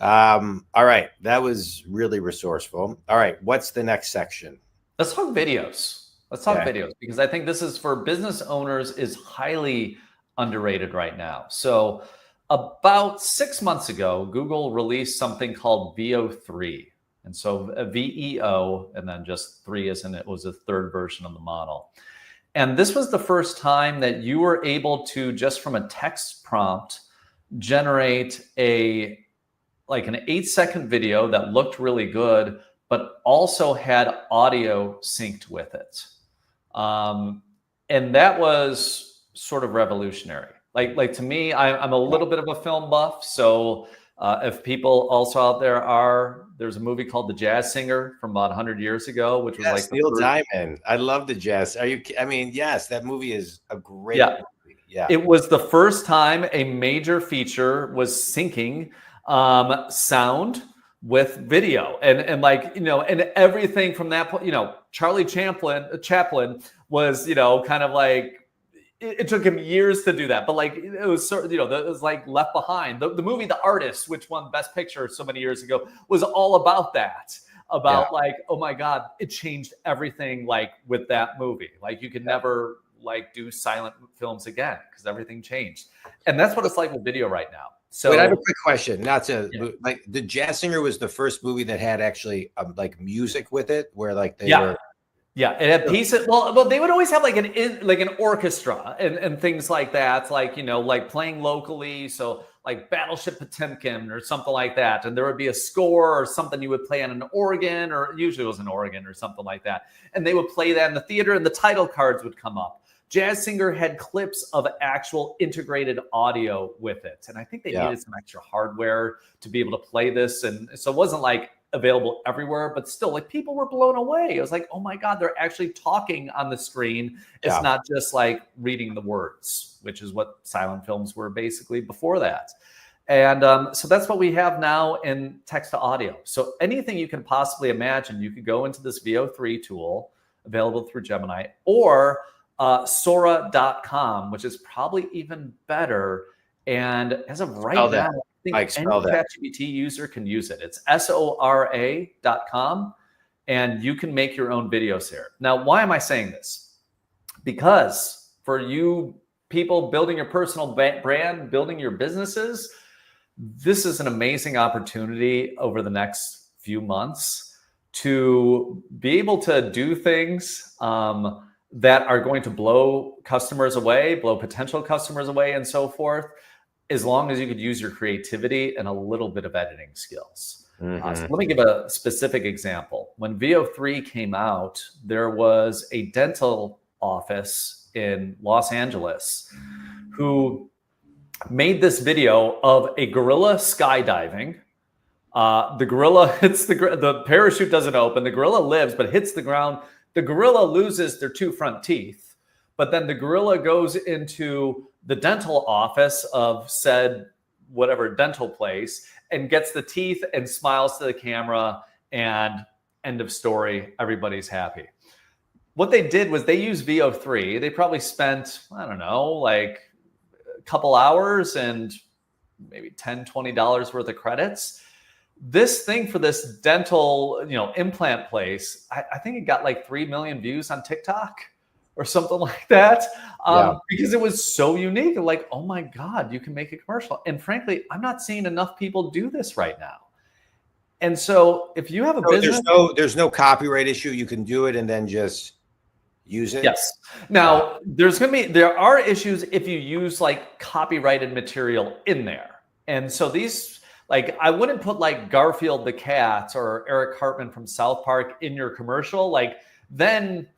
All right. That was really resourceful. All right. What's the next section? Let's talk videos. Videos because I think this is for business owners is highly underrated right now. So about 6 months ago, Google released something called VO3. And so a VEO, and then just 3 as in it was a third version of the model. And this was the first time that you were able to, just from a text prompt, generate an 8-second video that looked really good, but also had audio synced with it. And that was sort of revolutionary. Like to me, I'm a little bit of a film buff. So if people also out there's a movie called The Jazz Singer from about 100 years ago, which was like Neil Diamond. I love The Jazz. Yes, that movie is a great movie. Yeah. It was the first time a major feature was syncing sound with video and and everything from that point, Charlie Chaplin was, kind of like, it took him years to do that, but like it was sort of, it was like Left Behind. The movie The Artist, which won Best Picture so many years ago, was all about that. Like, oh my God, it changed everything. Like with that movie, like you could never like do silent films again because everything changed, and that's what it's like with video right now. So wait, I have a quick question. Like The Jazz Singer was the first movie that had actually like music with it, where like they were. Yeah, it had pieces. Well, they would always have like an orchestra and things like that, like like playing locally. So like Battleship Potemkin or something like that, and there would be a score or something you would play on an organ, or usually it was an organ or something like that, and they would play that in the theater, and the title cards would come up. Jazz Singer had clips of actual integrated audio with it, and I think they needed some extra hardware to be able to play this, and so it wasn't like available everywhere, but still, like people were blown away. It was like, oh my God, they're actually talking on the screen. It's not just like reading the words, which is what silent films were basically before that. And so that's what we have now in text to audio. So anything you can possibly imagine, you could go into this VO3 tool available through Gemini or Sora.com, which is probably even better. And as of right now, I think any ChatGPT user can use it. It's Sora.com, and you can make your own videos here. Now, why am I saying this? Because for you people building your personal brand, building your businesses, this is an amazing opportunity over the next few months to be able to do things that are going to blow customers away, blow potential customers away, and so forth, as long as you could use your creativity and a little bit of editing skills. So let me give a specific example. When VO3 came out, there was a dental office in Los Angeles who made this video of a gorilla skydiving. The gorilla hits the parachute doesn't open. The gorilla lives, but hits the ground. The gorilla loses their 2 front teeth, but then the gorilla goes into the dental office of said whatever dental place and gets the teeth and smiles to the camera and end of story, everybody's happy. What they did was they used VO3. They probably spent, I don't know, like a couple hours and maybe $10, $20 worth of credits. This thing for this dental, implant place, I think it got like 3 million views on TikTok or something like that, because it was so unique. Like, oh my God, you can make a commercial. And frankly, I'm not seeing enough people do this right now. And so if you have a business, there's no copyright issue. You can do it and then just use it. Yes. Now there are issues if you use like copyrighted material in there. And so these, like, I wouldn't put like Garfield the cat or Eric Cartman from South Park in your commercial. Like, then,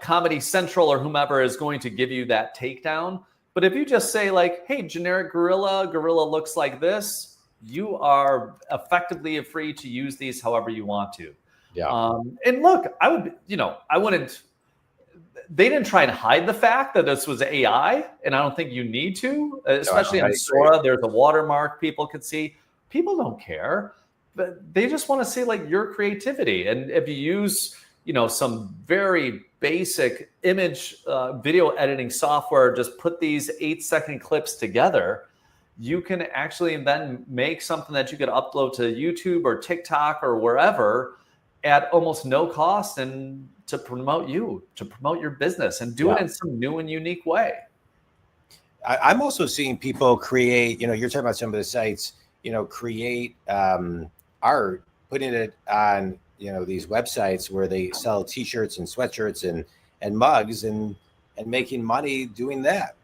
Comedy Central or whomever is going to give you that takedown. But if you just say like, hey, generic gorilla looks like this, you are effectively free to use these however you want to. Yeah. And look, I wouldn't, they didn't try and hide the fact that this was AI, and I don't think you need to, especially on Sora. There's a watermark people could see. People don't care, but they just want to see like your creativity. And if you use, some very basic image video editing software, just put these 8-second clips together, you can actually then make something that you could upload to YouTube or TikTok or wherever at almost no cost, and to promote your business and do it in some new and unique way. I'm also seeing people create, you're talking about some of the sites, create art, putting it on, these websites where they sell t-shirts and sweatshirts and mugs and making money doing that.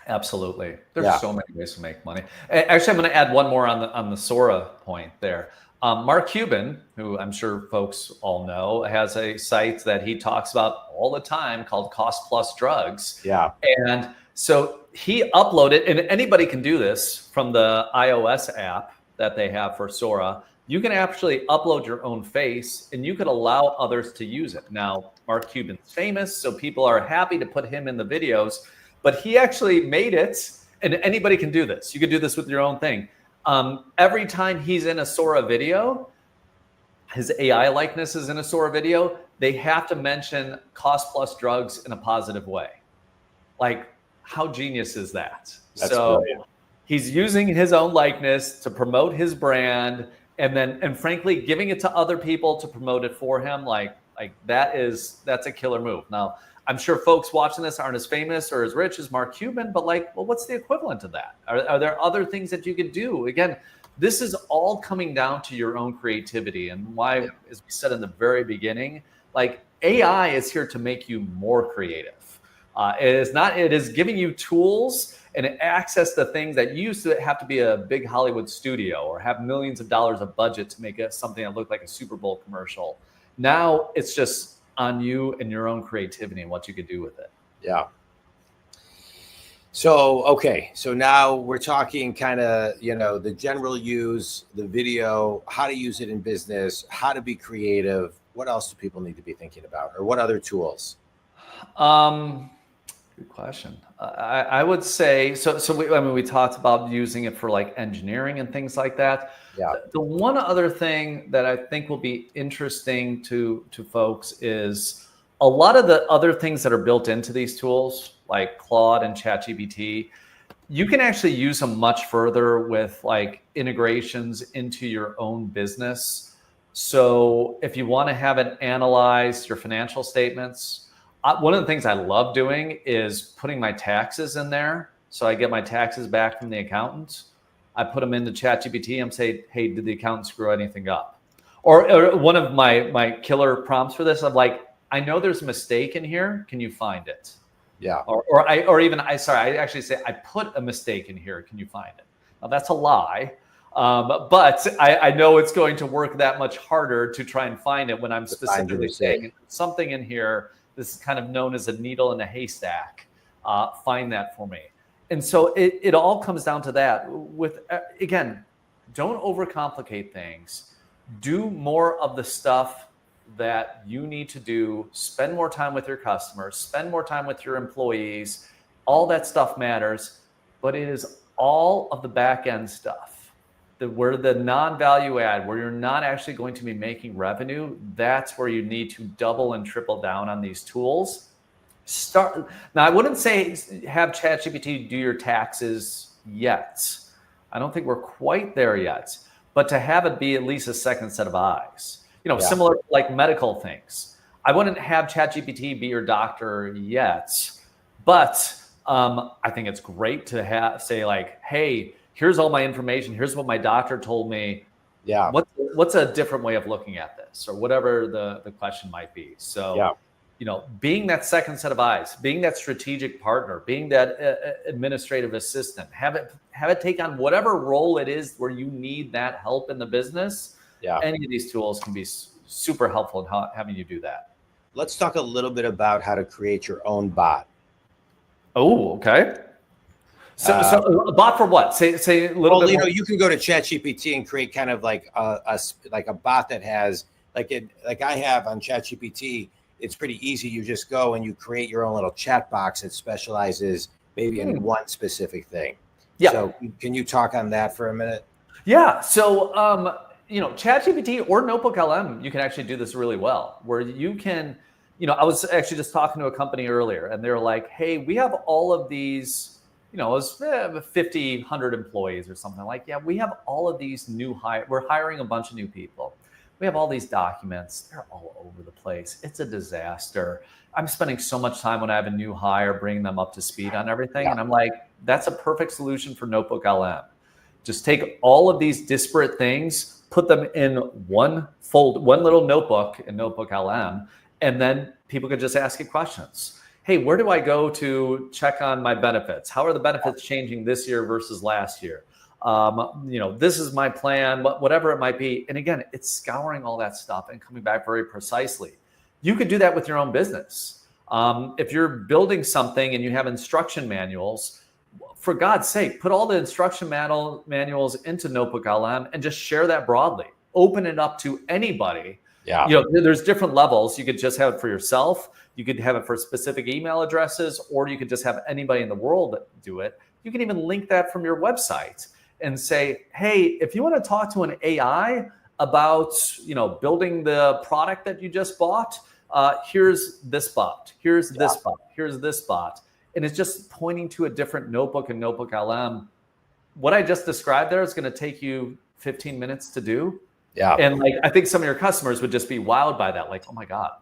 Absolutely. There's so many ways to make money. Actually, I'm going to add one more on the Sora point there. Mark Cuban, who I'm sure folks all know, has a site that he talks about all the time called Cost Plus Drugs. Yeah. And so he uploaded, and anybody can do this from the iOS app that they have for Sora. You can actually upload your own face, and you could allow others to use it. Now, Mark Cuban's famous, so people are happy to put him in the videos, but he actually made it, and anybody can do this. You can do this with your own thing. Every time he's in a Sora video, his AI likeness is in a Sora video, they have to mention Cost Plus Drugs in a positive way. Like, how genius is that? That's brilliant. He's using his own likeness to promote his brand, and frankly, giving it to other people to promote it for him. Like that's a killer move. Now, I'm sure folks watching this aren't as famous or as rich as Mark Cuban, but what's the equivalent of that? Are there other things that you could do? Again, this is all coming down to your own creativity, and why, as we said in the very beginning, like, AI is here to make you more creative. It is giving you tools and access to things that used to have to be a big Hollywood studio or have millions of dollars of budget to make something that looked like a Super Bowl commercial. Now it's just on you and your own creativity and what you could do with it. Yeah. So now we're talking kind of, the general use, the video, how to use it in business, how to be creative. What else do people need to be thinking about, or what other tools? Good question. I would say, we talked about using it for like engineering and things like that. Yeah. The one other thing that I think will be interesting to folks is a lot of the other things that are built into these tools, like Claude and ChatGPT, you can actually use them much further with like integrations into your own business. So if you want to have it analyze your financial statements, one of the things I love doing is putting my taxes in there. So I get my taxes back from the accountant. I put them into ChatGPT and say, hey, did the accountant screw anything up? Or one of my killer prompts for this, I'm like, I know there's a mistake in here. Can you find it? Yeah. I actually say, I put a mistake in here. Can you find it? Now that's a lie. But I know it's going to work that much harder to try and find it when I'm specifically saying something in here. This is kind of known as a needle in a haystack. Find that for me. And so it all comes down to that. Again, don't overcomplicate things. Do more of the stuff that you need to do. Spend more time with your customers. Spend more time with your employees. All that stuff matters, but it is all of the back end stuff. where the non-value add, where you're not actually going to be making revenue, that's where you need to double and triple down on these tools. Now, I wouldn't say have ChatGPT do your taxes yet. I don't think we're quite there yet, but to have it be at least a second set of eyes, similar to like medical things. I wouldn't have ChatGPT be your doctor yet, but I think it's great to say like, hey, here's all my information. Here's what my doctor told me. Yeah. What's a different way of looking at this, or whatever the question might be. So, being that second set of eyes, being that strategic partner, being that administrative assistant, have it take on whatever role it is where you need that help in the business. Yeah. Any of these tools can be super helpful in having you do that. Let's talk a little bit about how to create your own bot. Oh, okay. So a bot for what? Say a little bit. Well, you can go to ChatGPT and create kind of like a bot that has like I have on ChatGPT. It's pretty easy. You just go and you create your own little chat box that specializes maybe in one specific thing. Yeah. So can you talk on that for a minute? Yeah. So ChatGPT or Notebook LM, you can actually do this really well, where you can. I was actually just talking to a company earlier, and they're like, "Hey, we have all of these." It was 50, 100 employees or something. Like, yeah, we have all of these we're hiring a bunch of new people. We have all these documents. They're all over the place. It's a disaster. I'm spending so much time when I have a new hire, bringing them up to speed on everything. Yeah. And I'm like, that's a perfect solution for Notebook LM. Just take all of these disparate things, put them in one little notebook in Notebook LM, and then people could just ask you questions. Hey, where do I go to check on my benefits? How are the benefits changing this year versus last year? This is my plan, whatever it might be. And again, it's scouring all that stuff and coming back very precisely. You could do that with your own business. If you're building something and you have instruction manuals, for God's sake, put all the instruction manuals into Notebook LM and just share that broadly. Open it up to anybody. Yeah. There's different levels. You could just have it for yourself. You could have it for specific email addresses, or you could just have anybody in the world do it. You can even link that from your website and say, hey, if you want to talk to an AI about, building the product that you just bought, here's this bot, here's this bot, here's this bot. And it's just pointing to a different notebook in Notebook LM. What I just described there is going to take you 15 minutes to do. Yeah. And I think some of your customers would just be wowed by that. Like, oh my God,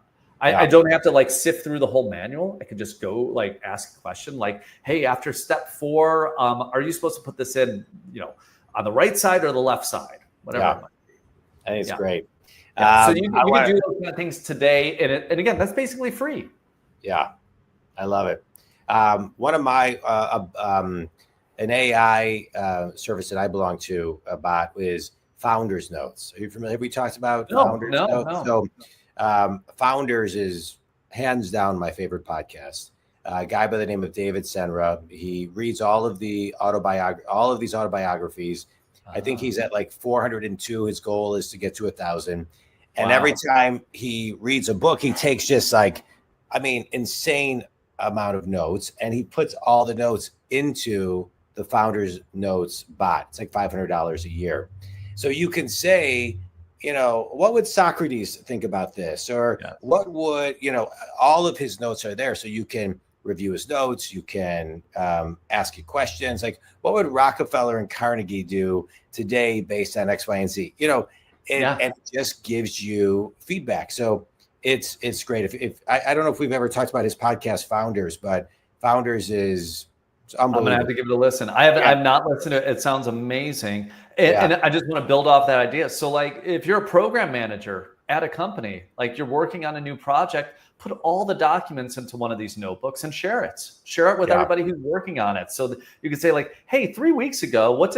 I don't have to sift through the whole manual. I could just go ask a question like, hey, after step 4, are you supposed to put this in, on the right side or the left side? Whatever it might be. I think it's great. Yeah. So you can do those kind of things today. And again, that's basically free. Yeah. I love it. One of my, an AI service that I belong to about is Founders Notes. Are you familiar? Have we talked about Founders Notes? No. So Founders is hands down my favorite podcast. A guy by the name of David Senra. He reads all of these autobiographies. I think he's at 402. His goal is to get to 1,000. And every time he reads a book, he takes just insane amount of notes, and he puts all the notes into the Founders Notes bot. It's like $500 a year. So you can say, what would Socrates think about this? Or what would, all of his notes are there. So you can review his notes. You can ask you questions like, what would Rockefeller and Carnegie do today based on X, Y, and Z? And it just gives you feedback. So it's great. If I don't know if we've ever talked about his podcast, Founders, but Founders is unbelievable. I'm going to have to give it a listen. I've not listened to it. It sounds amazing. And I just want to build off that idea. So if you're a program manager at a company, you're working on a new project, put all the documents into one of these notebooks and share it with everybody who's working on it. So that you can say hey, 3 weeks ago, what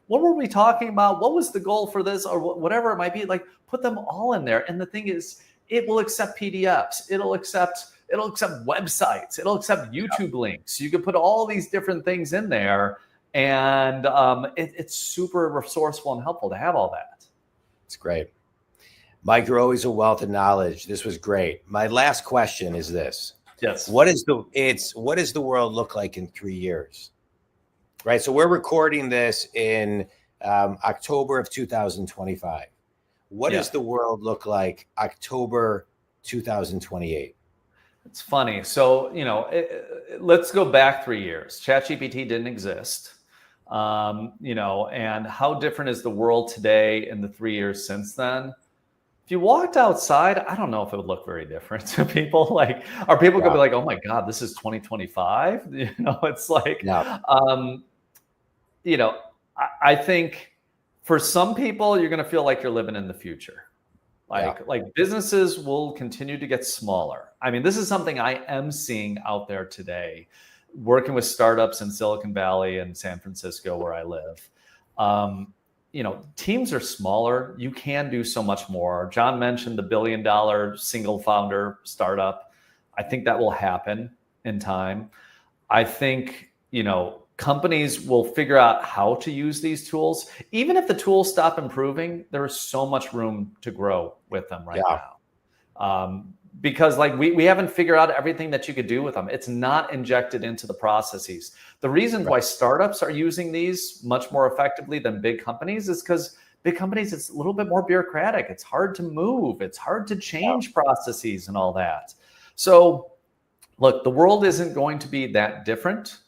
were we talking about? What was the goal for this, or whatever it might be? Put them all in there. And the thing is, it will accept PDFs. It'll accept websites. It'll accept YouTube links. You can put all these different things in there. And it's super resourceful and helpful to have all that. It's great. Mike, you're always a wealth of knowledge. This was great. My last question is this. Yes. What does the world look like in 3 years? Right. So we're recording this in October of 2025. What does the world look like October 2028? It's funny. So, let's go back 3 years. ChatGPT didn't exist. And how different is the world today in the 3 years since then? If you walked outside, I don't know if it would look very different to people. Like, are people going to be like, oh my God, this is 2025? It's like, I think for some people, you're going to feel like you're living in the future. Like businesses will continue to get smaller. I mean, this is something I am seeing out there today, working with startups in Silicon Valley and San Francisco, where I live. Teams are smaller. You can do so much more. John mentioned the $1 billion single founder startup. I think that will happen in time. I think, companies will figure out how to use these tools. Even if the tools stop improving, there is so much room to grow with them right now. Because we haven't figured out everything that you could do with them. It's not injected into the processes. The reason why startups are using these much more effectively than big companies is because big companies, it's a little bit more bureaucratic. It's hard to move. It's hard to change processes and all that. So look, the world isn't going to be that different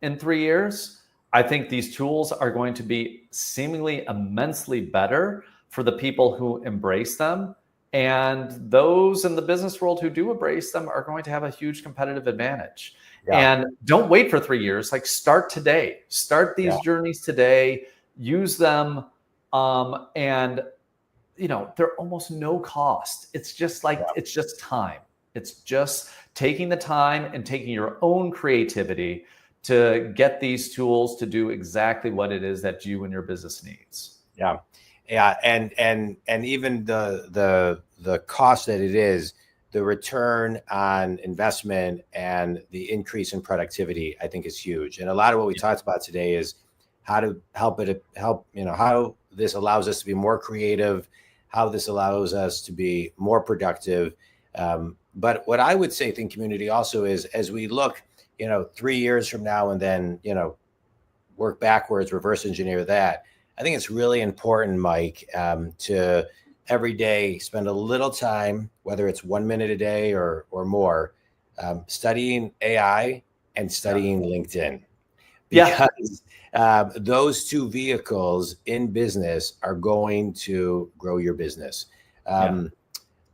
in 3 years. I think these tools are going to be seemingly immensely better for the people who embrace them. And those in the business world who do embrace them are going to have a huge competitive advantage. And don't wait for 3 years. Like, start today. Start these journeys today. Use them. And they're almost no cost. It's just it's just time. It's just taking the time and taking your own creativity to get these tools to do exactly what it is that you and your business needs. And even the cost that it is, the return on investment and the increase in productivity, I think is huge. And a lot of what we talked about today is how to help, how this allows us to be more creative, how this allows us to be more productive. But what I would say, Think Community, also is, as we look, 3 years from now, and then, work backwards, reverse engineer that, I think it's really important, Mike, to every day spend a little time, whether it's 1 minute a day or more, studying AI and studying LinkedIn. Because those two vehicles in business are going to grow your business.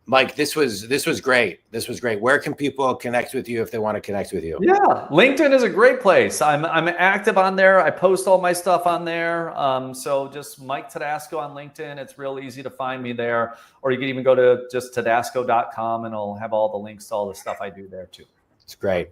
Mike, this was great. This was great. Where can people connect with you if they want to connect with you? Yeah, LinkedIn is a great place. I'm active on there. I post all my stuff on there. So just Mike Tedasco on LinkedIn. It's real easy to find me there. Or you can even go to just tedasco.com and it'll have all the links to all the stuff I do there too. It's great.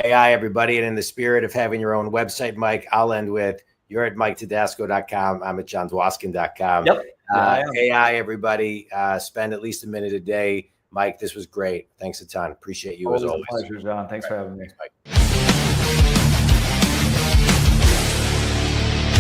AI, everybody. And in the spirit of having your own website, Mike, I'll end with, you're at miketedasco.com. I'm at johndwoskin.com. Yep. AI, everybody, spend at least a minute a day. Mike, this was great. Thanks a ton. Appreciate you as always. Pleasure, John. Thanks for having me. Thanks, Mike.